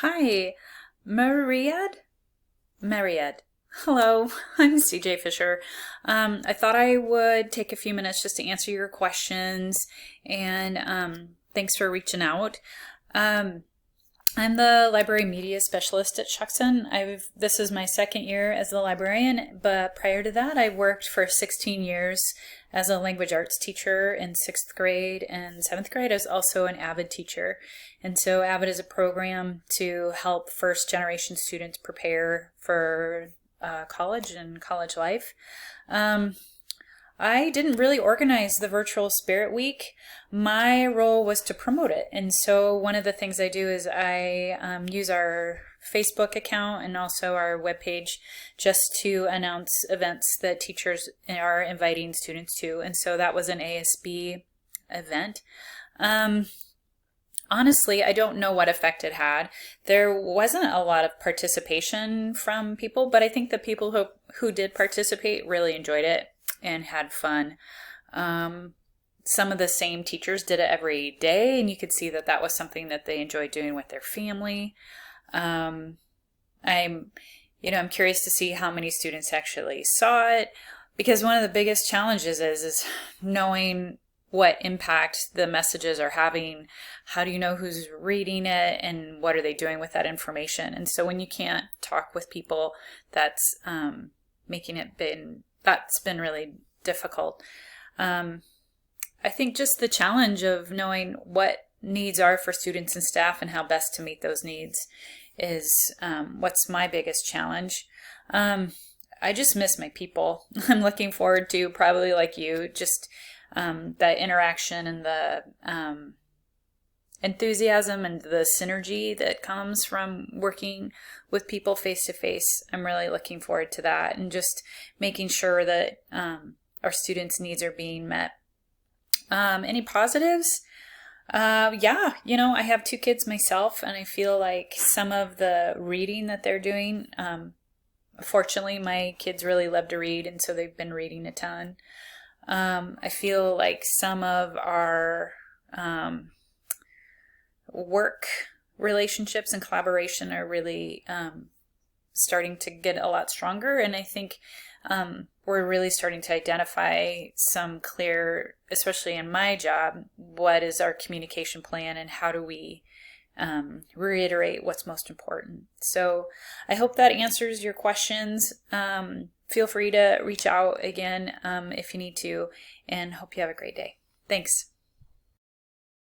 Hi, Mariad? Mariad. Hello, I'm CJ Fisher. I thought I would take a few minutes just to answer your questions, and thanks for reaching out. Um, I'm the library media specialist at Shuxon. This is my second year as the librarian, but prior to that, I worked for 16 years as a language arts teacher in 6th grade and 7th grade. I was also an AVID teacher. And so AVID is a program to help first generation students prepare for college and college life. I didn't really organize the virtual Spirit Week. My role was to promote it. And so one of the things I do is I use our Facebook account and also our webpage just to announce events that teachers are inviting students to. And so that was an ASB event. Honestly, I don't know what effect it had. There wasn't a lot of participation from people, but I think the people who did participate really enjoyed it and had fun. Some of the same teachers did it every day, and you could see that that was something that they enjoyed doing with their family. I'm curious to see how many students actually saw it, because one of the biggest challenges is knowing what impact the messages are having. How do you know who's reading it, and what are they doing with that information? And so when you can't talk with people, that's that's been really difficult. I think just the challenge of knowing what needs are for students and staff and how best to meet those needs is what's my biggest challenge. I just miss my people. I'm looking forward to, probably like you, just that interaction and the enthusiasm and the synergy that comes from working with people face to face. I'm really looking forward to that, and just making sure that our students' needs are being met. Any positives? Yeah, I have 2 kids myself, and I feel like some of the reading that they're doing, fortunately, my kids really love to read, and so they've been reading a ton. I feel like some of our work relationships and collaboration are really starting to get a lot stronger, and I think we're really starting to identify some clear, especially in my job, what is our communication plan and how do we reiterate what's most important. So I hope that answers your questions. Feel free to reach out again if you need to, and hope you have a great day. Thanks.